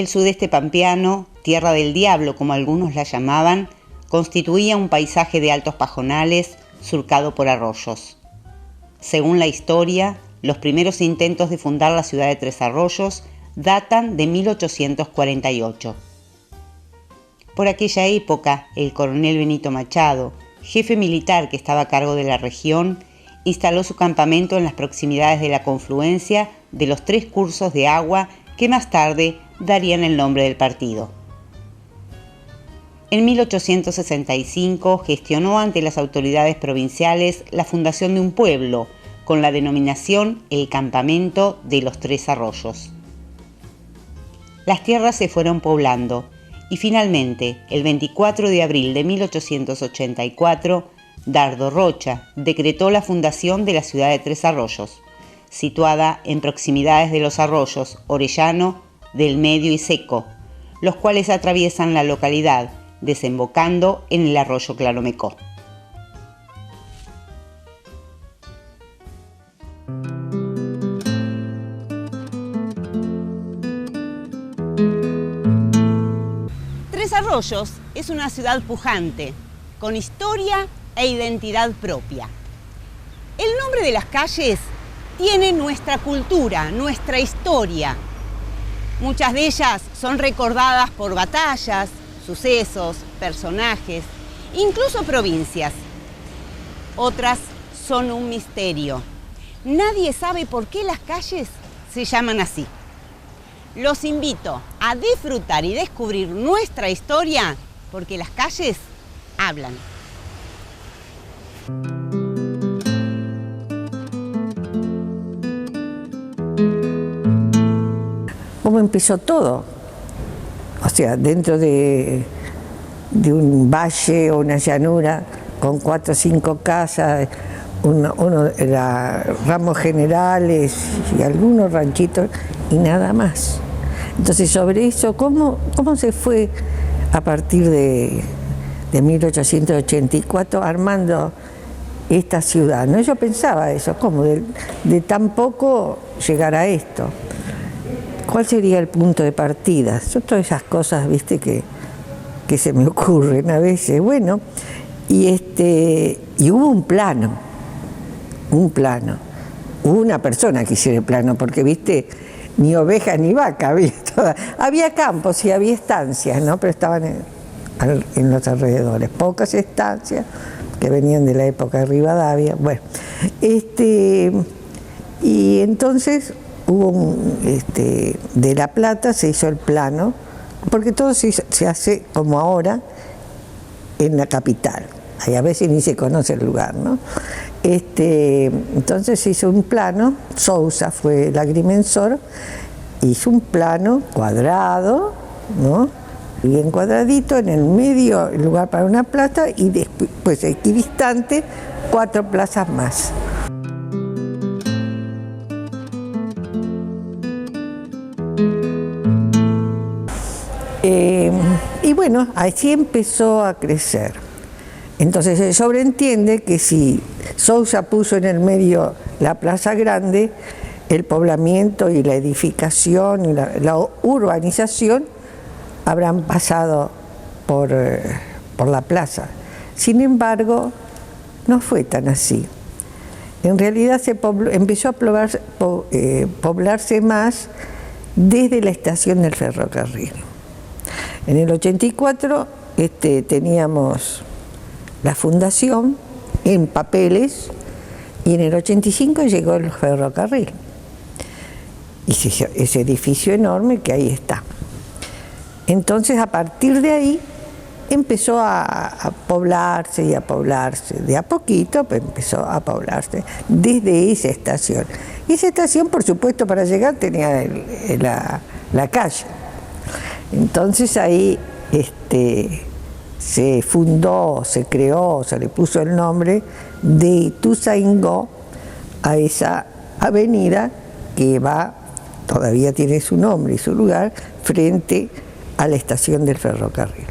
El sudeste pampeano, tierra del diablo como algunos la llamaban, constituía un paisaje de altos pajonales surcado por arroyos. Según la historia, los primeros intentos de fundar la ciudad de Tres Arroyos datan de 1848. Por aquella época, el coronel Benito Machado, jefe militar que estaba a cargo de la región, instaló su campamento en las proximidades de la confluencia de los 3 cursos de agua que más tarde darían el nombre del partido. En 1865 gestionó ante las autoridades provinciales la fundación de un pueblo con la denominación El Campamento de los 3 Arroyos. Las tierras se fueron poblando y finalmente, el 24 de abril de 1884, Dardo Rocha decretó la fundación de la ciudad de Tres Arroyos, situada en proximidades de los arroyos Orellano, del Medio y Seco, los cuales atraviesan la localidad, desembocando en el arroyo Claromecó. Tres Arroyos es una ciudad pujante, con historia e identidad propia. El nombre de las calles tiene nuestra cultura, nuestra historia. Muchas de ellas son recordadas por batallas, sucesos, personajes, incluso provincias. Otras son un misterio. Nadie sabe por qué las calles se llaman así. Los invito a disfrutar y descubrir nuestra historia, porque las calles hablan. ¿Cómo empezó todo? O sea, dentro de un valle o una llanura con 4 o 5 casas, uno era ramos generales y algunos ranchitos y nada más. Entonces, sobre eso, ¿cómo se fue a partir de 1884 armando esta ciudad? ¿No? Yo pensaba eso, ¿cómo de tan poco llegar a esto? ¿Cuál sería el punto de partida? Son todas esas cosas, viste, que se me ocurren a veces. Bueno, y hubo un plano. Hubo una persona que hiciera el plano, porque, viste, ni oveja ni vaca había campos y había estancias, ¿no? Pero estaban en los alrededores. Pocas estancias que venían de la época de Rivadavia. Bueno, y entonces hubo de La Plata se hizo el plano, porque todo se hace como ahora en la capital. Ahí a veces ni se conoce el lugar, ¿no? Entonces se hizo un plano, Sousa fue el agrimensor, hizo un plano cuadrado, ¿no? Bien cuadradito, en el medio el lugar para una plaza y después equidistante 4 plazas más. Y bueno, así empezó a crecer. Entonces se sobreentiende que si Sousa puso en el medio la plaza grande, el poblamiento y la edificación y la urbanización habrán pasado por la plaza. Sin embargo, no fue tan así. En realidad empezó a poblarse más desde la estación del ferrocarril. En el 84 teníamos la fundación en papeles y en el 85 llegó el ferrocarril. Y ese edificio enorme que ahí está. Entonces, a partir de ahí empezó a poblarse y a poblarse. De a poquito pero empezó a poblarse desde esa estación. Y esa estación, por supuesto, para llegar tenía la calle. Entonces ahí se fundó, se creó, se le puso el nombre de Ituzaingó a esa avenida que todavía tiene su nombre y su lugar frente a la estación del ferrocarril.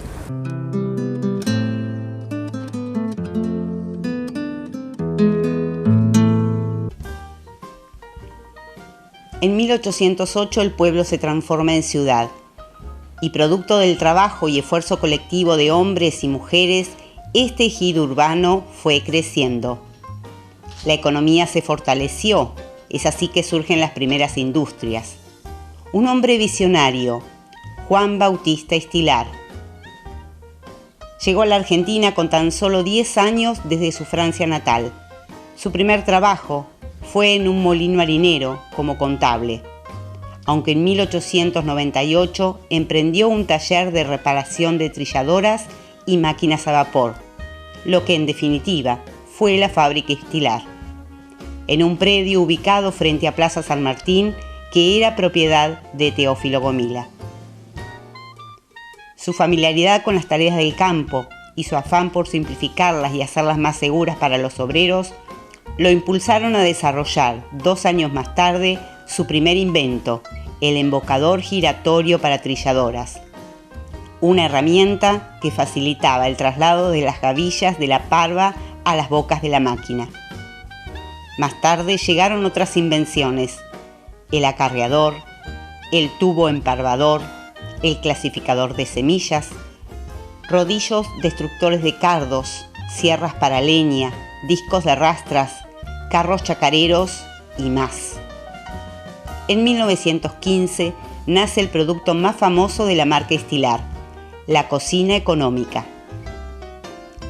En 1808 el pueblo se transforma en ciudad y producto del trabajo y esfuerzo colectivo de hombres y mujeres, este ejido urbano fue creciendo. La economía se fortaleció, es así que surgen las primeras industrias. Un hombre visionario, Juan Bautista Estilar. Llegó a la Argentina con tan solo 10 años desde su Francia natal. Su primer trabajo fue en un molino harinero como contable, aunque en 1898 emprendió un taller de reparación de trilladoras y máquinas a vapor, lo que en definitiva fue la fábrica Estilar, en un predio ubicado frente a Plaza San Martín, que era propiedad de Teófilo Gomila. Su familiaridad con las tareas del campo y su afán por simplificarlas y hacerlas más seguras para los obreros lo impulsaron a desarrollar 2 años más tarde su primer invento, el embocador giratorio para trilladoras, una herramienta que facilitaba el traslado de las gavillas de la parva a las bocas de la máquina. Más tarde llegaron otras invenciones: el acarreador, el tubo emparvador, el clasificador de semillas, rodillos destructores de cardos, sierras para leña, discos de rastras, carros chacareros y más. En 1915 nace el producto más famoso de la marca Estilar, la cocina económica.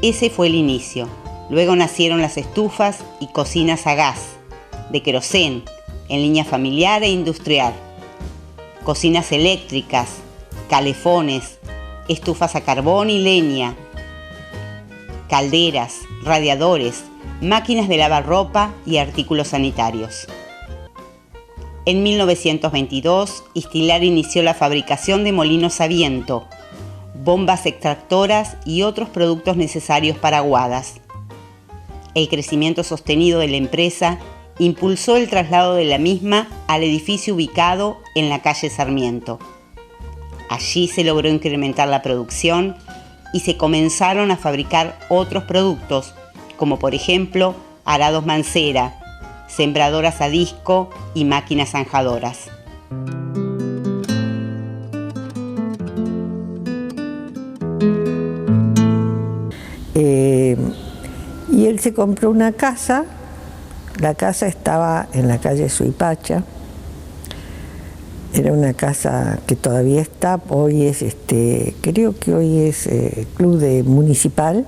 Ese fue el inicio. Luego nacieron las estufas y cocinas a gas, de querosén, en línea familiar e industrial, cocinas eléctricas, calefones, estufas a carbón y leña, calderas, radiadores, máquinas de lavar ropa y artículos sanitarios. En 1922, Estilar inició la fabricación de molinos a viento, bombas extractoras y otros productos necesarios para aguadas. El crecimiento sostenido de la empresa impulsó el traslado de la misma al edificio ubicado en la calle Sarmiento. Allí se logró incrementar la producción y se comenzaron a fabricar otros productos, como por ejemplo arados mancera, sembradoras a disco y máquinas zanjadoras. Y él se compró una casa. La casa estaba en la calle Suipacha. Era una casa que todavía está, hoy es creo que hoy es club de municipal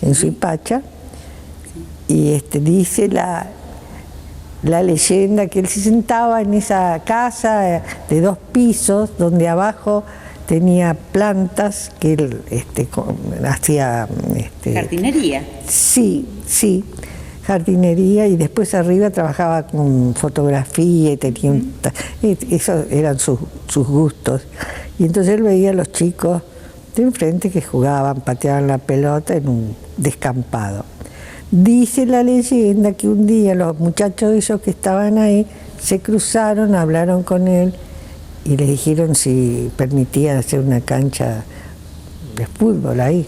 en Suipacha. Y dice la leyenda que él se sentaba en esa casa de 2 pisos, donde abajo tenía plantas que él hacía... ¿Jardinería? Sí, jardinería, y después arriba trabajaba con fotografía y tenía esos eran sus gustos. Y entonces él veía a los chicos de enfrente que jugaban, pateaban la pelota en un descampado. Dice la leyenda que un día los muchachos esos que estaban ahí se cruzaron, hablaron con él y le dijeron si permitían hacer una cancha de fútbol ahí.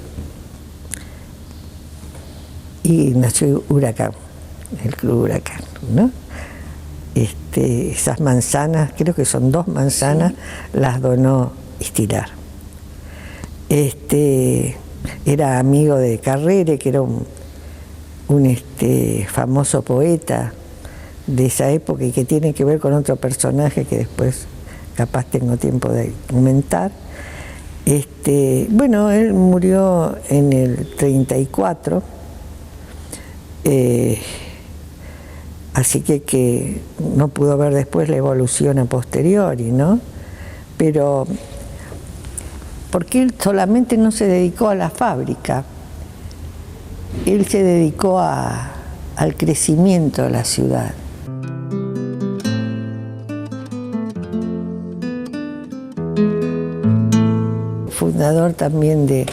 Y nació Huracán, el Club Huracán, ¿no? Esas manzanas, creo que son 2 manzanas, las donó Estilar. Era amigo de Carrere, que era un famoso poeta de esa época y que tiene que ver con otro personaje que después capaz tengo tiempo de comentar. Bueno, él murió en el 34, así que no pudo ver después la evolución a posteriori, ¿no? Pero porque él solamente no se dedicó a la fábrica, él se dedicó al crecimiento de la ciudad. Fundador también de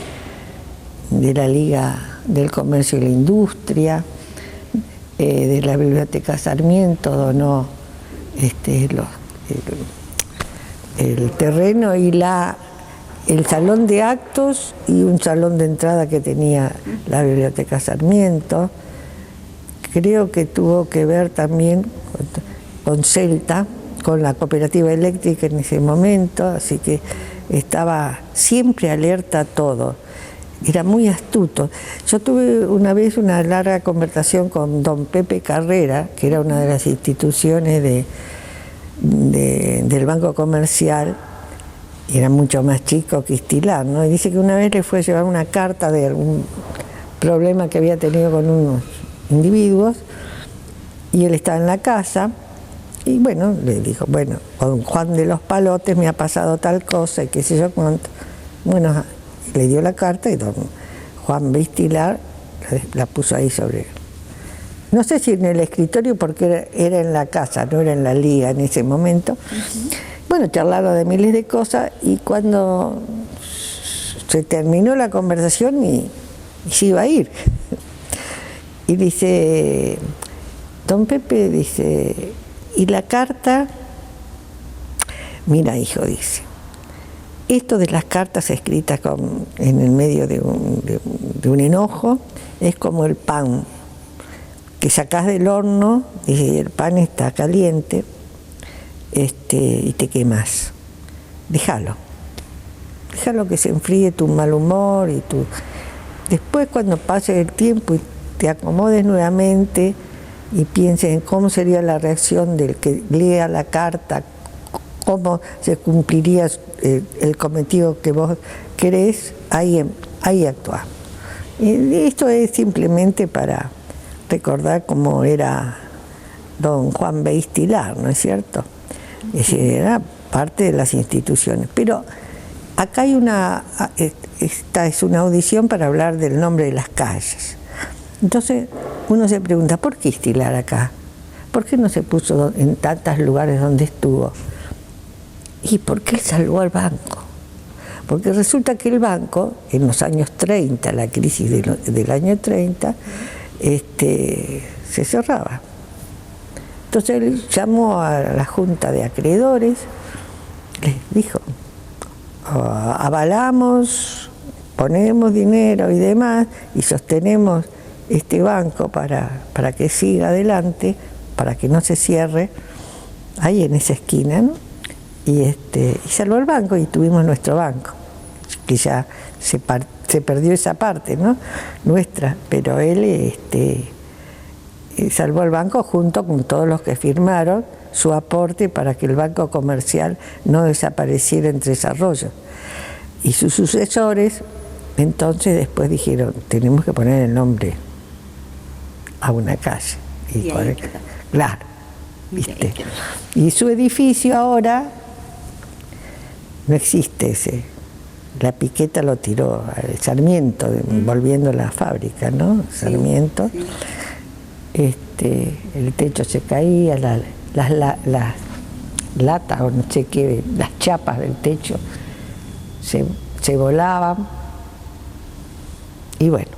la Liga del Comercio y la Industria, de la Biblioteca Sarmiento, donó el terreno y el salón de actos y un salón de entrada que tenía la Biblioteca Sarmiento. Creo que tuvo que ver también con Celta, con la cooperativa eléctrica en ese momento, así que estaba siempre alerta a todo. Era muy astuto. Yo tuve una vez una larga conversación con don Pepe Carrera, que era una de las instituciones del Banco Comercial, y era mucho más chico que Estilar, ¿no? Y dice que una vez le fue a llevar una carta de algún problema que había tenido con unos individuos, y él estaba en la casa, y bueno, le dijo, bueno, con Juan de los Palotes me ha pasado tal cosa, y qué sé yo cuánto. Bueno, le dio la carta y don Juan Estilar la puso ahí sobre, no sé si en el escritorio, porque era en la casa, no era en la liga en ese momento. Bueno, charlaron de miles de cosas, y cuando se terminó la conversación y se iba a ir, y dice, don Pepe dice, ¿y la carta? Mira, hijo, dice, esto de las cartas escritas en el medio de un enojo es como el pan que sacás del horno, y el pan está caliente, y te quemas. Déjalo que se enfríe tu mal humor y tu... Después, cuando pase el tiempo y te acomodes nuevamente y pienses en cómo sería la reacción del que lea la carta, cómo se cumpliría el cometido que vos querés, ahí actúa. Y esto es simplemente para recordar cómo era don Juan B. Estilar, ¿no es cierto? Es decir, era parte de las instituciones. Pero acá hay esta es una audición para hablar del nombre de las calles. Entonces uno se pregunta, ¿por qué Estilar acá? ¿Por qué no se puso en tantos lugares donde estuvo? ¿Y por qué salvó al banco? Porque resulta que el banco, en los años 30, la crisis del año 30, se cerraba. Entonces él llamó a la junta de acreedores, les dijo, avalamos, ponemos dinero y demás, y sostenemos este banco para que siga adelante, para que no se cierre, ahí en esa esquina, ¿no? Y salvó el banco, y tuvimos nuestro banco, que ya se perdió esa parte, ¿no? Nuestra, pero él salvó el banco junto con todos los que firmaron su aporte para que el Banco Comercial no desapareciera en Tres Arroyos. Y sus sucesores entonces después dijeron, tenemos que poner el nombre a una calle. Claro, ¿viste? Y su edificio ahora no existe ese. La Piqueta lo tiró al Sarmiento, volviendo a la fábrica, ¿no? Sarmiento. Sí. El techo se caía, las latas o no sé qué, las chapas del techo se volaban. Y bueno.